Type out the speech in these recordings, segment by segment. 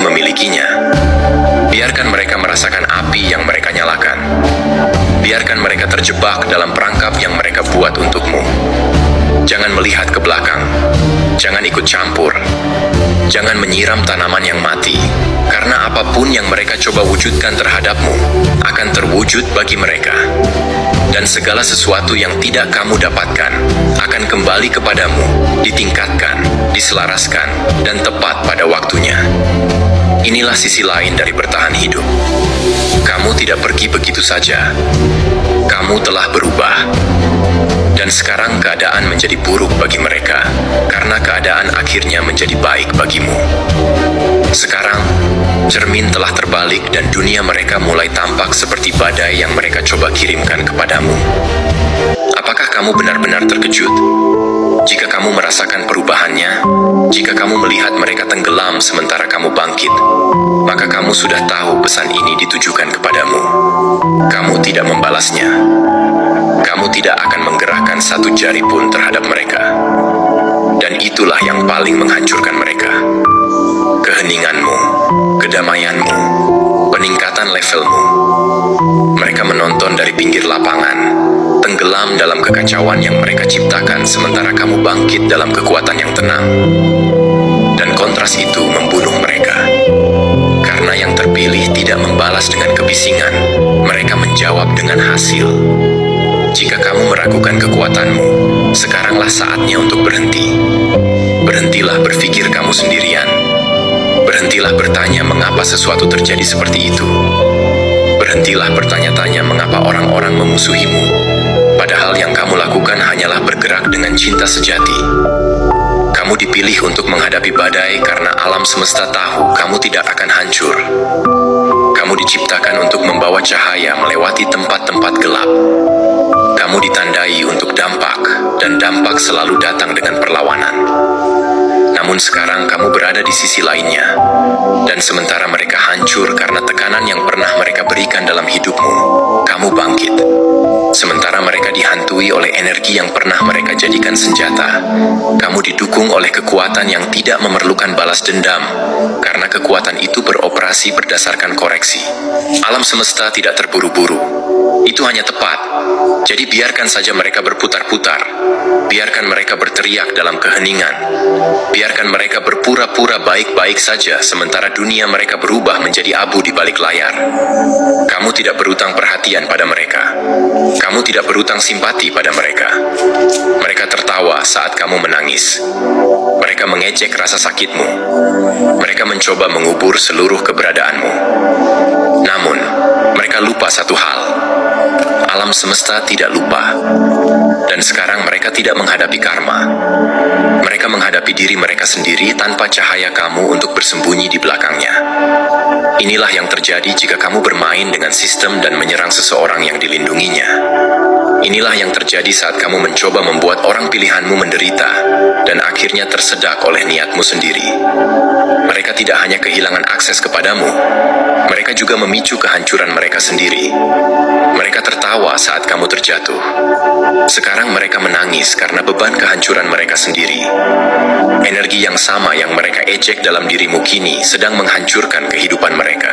memilikinya. Biarkan mereka merasakan api yang mereka nyalakan. Biarkan mereka terjebak dalam perangkap yang mereka buat untukmu. Jangan melihat ke belakang. Jangan ikut campur. Jangan menyiram tanaman yang mati, karena apapun yang mereka coba wujudkan terhadapmu akan terwujud bagi mereka. Dan segala sesuatu yang tidak kamu dapatkan akan kembali kepadamu, ditingkatkan, diselaraskan, dan tepat pada waktunya. Inilah sisi lain dari bertahan hidup. Kamu tidak pergi begitu saja. Kamu telah berubah. Dan sekarang keadaan menjadi buruk bagi mereka, karena keadaan akhirnya menjadi baik bagimu. Sekarang, cermin telah terbalik dan dunia mereka mulai tampak seperti badai yang mereka coba kirimkan kepadamu. Apakah kamu benar-benar terkejut? Jika kamu merasakan perubahannya, jika kamu melihat mereka tenggelam sementara kamu bangkit, maka kamu sudah tahu pesan ini ditujukan kepadamu. Kamu tidak membalasnya. Kamu tidak akan menggerakkan satu jari pun terhadap mereka. Dan itulah yang paling menghancurkan mereka. Keheninganmu, kedamaianmu, peningkatan levelmu. Mereka menonton dari pinggir lapangan, tenggelam dalam kekacauan yang mereka ciptakan sementara kamu bangkit dalam kekuatan yang tenang. Dan kontras itu membunuh mereka. Karena yang terpilih tidak membalas dengan kebisingan, mereka menjawab dengan hasil. Jika kamu meragukan kekuatanmu, sekaranglah saatnya untuk berhenti. Berhentilah berpikir kamu sendirian. Berhentilah bertanya mengapa sesuatu terjadi seperti itu. Berhentilah bertanya-tanya mengapa orang-orang memusuhimu. Padahal yang kamu lakukan hanyalah bergerak dengan cinta sejati. Kamu dipilih untuk menghadapi badai karena alam semesta tahu kamu tidak akan hancur. Kamu diciptakan untuk membawa cahaya melewati tempat-tempat gelap. Kamu ditandai untuk dampak, dan dampak selalu datang dengan perlawanan. Namun sekarang kamu berada di sisi lainnya, dan sementara mereka hancur karena tekanan yang pernah mereka berikan dalam hidupmu, kamu bangkit. Sementara mereka dihantui oleh energi yang pernah mereka jadikan senjata, kamu didukung oleh kekuatan yang tidak memerlukan balas dendam, karena kekuatan itu beroperasi berdasarkan koreksi. Alam semesta tidak terburu-buru. Itu hanya tepat. Jadi biarkan saja mereka berputar-putar. Biarkan mereka berteriak dalam keheningan. Biarkan mereka berpura-pura baik-baik saja sementara dunia mereka berubah menjadi abu di balik layar. Kamu tidak berutang perhatian pada mereka. Kamu tidak berutang simpati pada mereka. Mereka tertawa saat kamu menangis. Mereka mengejek rasa sakitmu. Mereka mencoba mengubur seluruh keberadaanmu. Namun, mereka lupa satu hal. Alam semesta tidak lupa. Dan sekarang mereka tidak menghadapi karma. Mereka menghadapi diri mereka sendiri tanpa cahaya kamu untuk bersembunyi di belakangnya. Inilah yang terjadi jika kamu bermain dengan sistem dan menyerang seseorang yang dilindunginya. Inilah yang terjadi saat kamu mencoba membuat orang pilihanmu menderita dan akhirnya tersedak oleh niatmu sendiri. Mereka tidak hanya kehilangan akses kepadamu, mereka juga memicu kehancuran mereka sendiri. Mereka tertawa saat kamu terjatuh. Sekarang mereka menangis karena beban kehancuran mereka sendiri. Energi yang sama yang mereka ejek dalam dirimu kini sedang menghancurkan kehidupan mereka.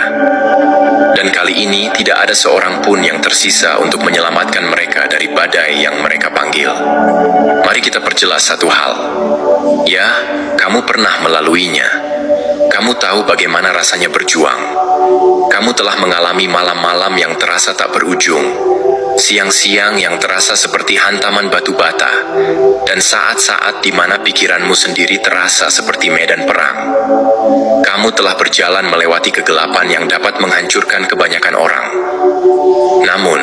Dan kali ini tidak ada seorang pun yang tersisa untuk menyelamatkan mereka dari badai yang mereka panggil. Mari kita perjelas satu hal. Ya, kamu pernah melaluinya. Kamu tahu bagaimana rasanya berjuang. Kamu telah mengalami malam-malam yang terasa tak berujung, siang-siang yang terasa seperti hantaman batu bata, dan saat-saat di mana pikiranmu sendiri terasa seperti medan perang. Kamu telah berjalan melewati kegelapan yang dapat menghancurkan kebanyakan orang. Namun,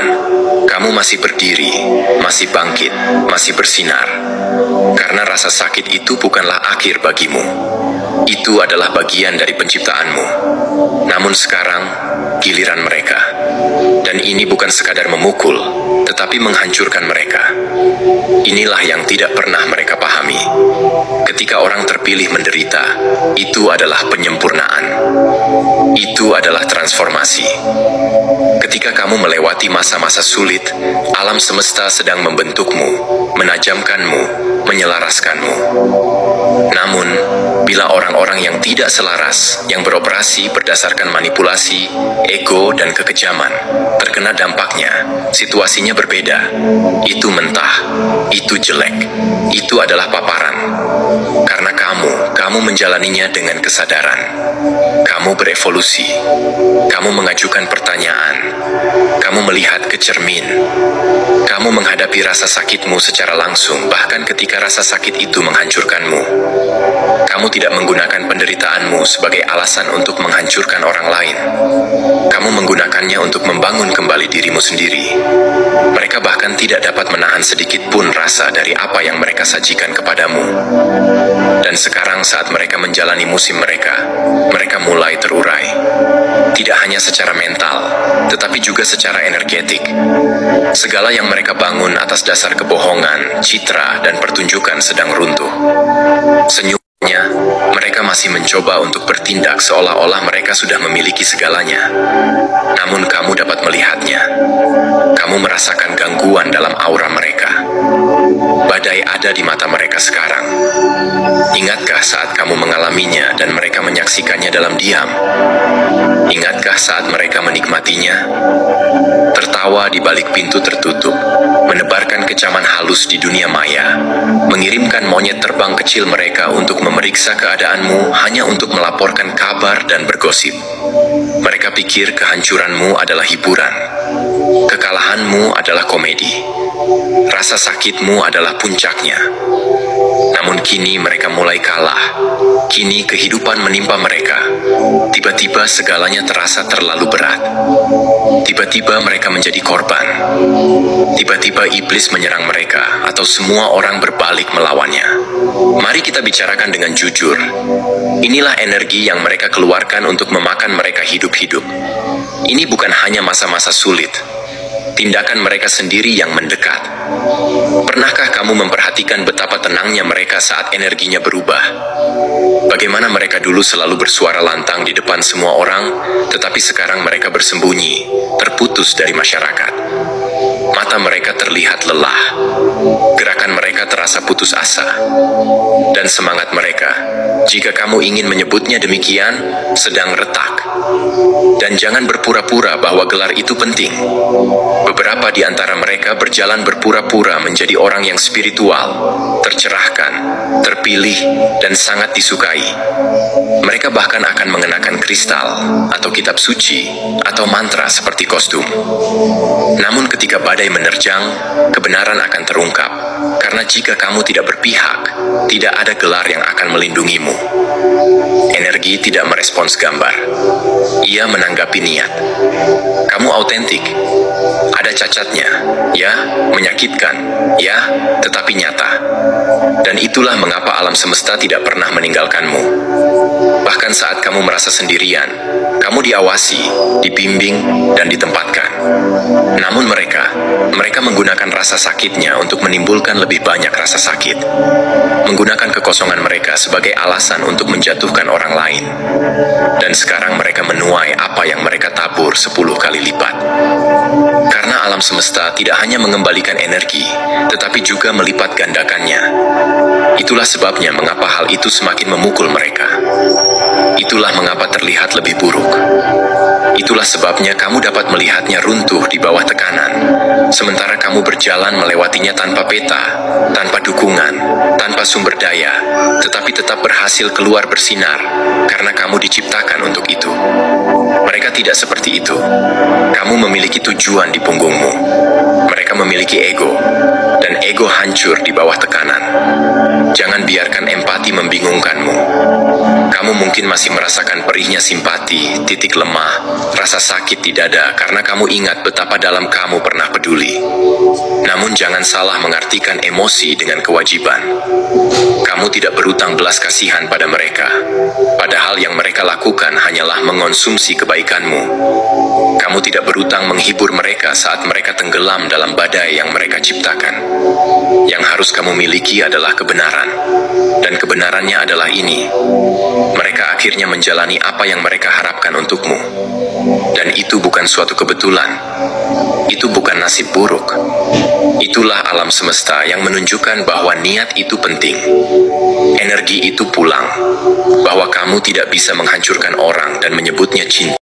kamu masih berdiri, masih bangkit, masih bersinar. Karena rasa sakit itu bukanlah akhir bagimu. Itu adalah bagian dari penciptaanmu. Namun sekarang, giliran mereka. Dan ini bukan sekadar memukul, tetapi menghancurkan mereka. Inilah yang tidak pernah mereka pahami. Ketika orang terpilih menderita, itu adalah penyempurnaan. Itu adalah transformasi. Ketika kamu melewati masa-masa sulit, alam semesta sedang membentukmu, menajamkanmu, menyelaraskanmu. Namun, Bila orang-orang yang tidak selaras, yang beroperasi berdasarkan manipulasi, ego, dan kekejaman, terkena dampaknya, situasinya berbeda. Itu mentah, itu jelek, itu adalah paparan. Karena kamu menjalaninya dengan kesadaran. Kamu berevolusi, kamu mengajukan pertanyaan, kamu melihat ke cermin, kamu menghadapi rasa sakitmu secara langsung, bahkan ketika rasa sakit itu menghancurkanmu. Kamu tidak menggunakan penderitaanmu sebagai alasan untuk menghancurkan orang lain. Kamu menggunakannya untuk membangun kembali dirimu sendiri. Mereka bahkan tidak dapat menahan sedikit pun rasa dari apa yang mereka sajikan kepadamu. Dan sekarang saat mereka menjalani musim mereka mulai terurai. Tidak hanya secara mental, tetapi juga secara energetik. Segala yang mereka bangun atas dasar kebohongan, citra, dan pertunjukan sedang runtuh. Senyumnya, mereka masih mencoba untuk bertindak seolah-olah mereka sudah memiliki segalanya. Namun kamu dapat melihatnya. Kamu merasakan gangguan dalam aura mereka. Badai ada di mata mereka sekarang. Ingatkah saat kamu mengalaminya dan mereka menyaksikannya dalam diam? Ingatkah saat mereka menikmatinya? Tertawa di balik pintu tertutup, menebarkan kecaman halus di dunia maya, mengirimkan monyet terbang kecil mereka untuk memeriksa keadaanmu hanya untuk melaporkan kabar dan bergosip. Mereka pikir kehancuranmu adalah hiburan, kekalahanmu adalah komedi, rasa sakitmu adalah puncaknya. Namun kini mereka mulai kalah. Kini kehidupan menimpa mereka. Tiba-tiba segalanya terasa terlalu berat. Tiba-tiba mereka menjadi korban. Tiba-tiba iblis menyerang mereka, atau semua orang berbalik melawannya. Mari kita bicarakan dengan jujur. Inilah energi yang mereka keluarkan untuk memakan mereka hidup-hidup. Ini bukan hanya masa-masa sulit. Tindakan mereka sendiri yang mendekat. Pernahkah kamu memperhatikan betapa tenangnya mereka saat energinya berubah? Bagaimana mereka dulu selalu bersuara lantang di depan semua orang, tetapi sekarang mereka bersembunyi, terputus dari masyarakat. Mata mereka terlihat lelah. Gerakan mereka terasa putus asa. Dan semangat mereka, jika kamu ingin menyebutnya demikian, sedang retak. Dan jangan berpura-pura bahwa gelar itu penting. Beberapa di antara mereka berjalan berpura-pura menjadi orang yang spiritual, tercerahkan, terpilih, dan sangat disukai. Mereka bahkan akan mengenakan kristal, atau kitab suci, atau mantra seperti kostum. Namun ketika badai menerjang, kebenaran akan terungkap. Karena jika kamu tidak berpihak, tidak ada gelar yang akan melindungimu. Energi tidak merespons gambar. Ia menanggapi niat. Kamu autentik. Ada cacatnya, ya, menyakitkan, ya, tetapi nyata. Dan itulah mengapa alam semesta tidak pernah meninggalkanmu. Bahkan saat kamu merasa sendirian, kamu diawasi, dibimbing, dan ditempatkan. Namun mereka menggunakan rasa sakitnya untuk menimbulkan lebih banyak rasa sakit. Menggunakan kekosongan mereka sebagai alasan untuk menjatuhkan orang lain. Dan sekarang mereka menuai apa yang mereka tabur 10 kali lipat. Karena alam semesta tidak hanya mengembalikan energi, tetapi juga melipat gandakannya. Itulah sebabnya mengapa hal itu semakin memukul mereka. Itulah mengapa terlihat lebih buruk. Itulah sebabnya kamu dapat melihatnya runtuh di bawah tekanan, sementara kamu berjalan melewatinya tanpa peta, tanpa dukungan, tanpa sumber daya, tetapi tetap berhasil keluar bersinar, karena kamu diciptakan untuk itu. Mereka tidak seperti itu. Kamu memiliki tujuan di punggungmu. Mereka memiliki ego, dan ego hancur di bawah tekanan. Jangan biarkan empati membingungkanmu. Kamu mungkin masih merasakan perihnya simpati, titik lemah, rasa sakit di dada karena kamu ingat betapa dalam kamu pernah peduli. Namun jangan salah mengartikan emosi dengan kewajiban. Kamu tidak berutang belas kasihan pada mereka, padahal yang mereka lakukan hanyalah mengonsumsi kebaikanmu. Kamu Kamu tidak berutang menghibur mereka saat mereka tenggelam dalam badai yang mereka ciptakan. Yang harus kamu miliki adalah kebenaran. Dan kebenarannya adalah ini. Mereka akhirnya menjalani apa yang mereka harapkan untukmu. Dan itu bukan suatu kebetulan. Itu bukan nasib buruk. Itulah alam semesta yang menunjukkan bahwa niat itu penting. Energi itu pulang. Bahwa kamu tidak bisa menghancurkan orang dan menyebutnya cinta.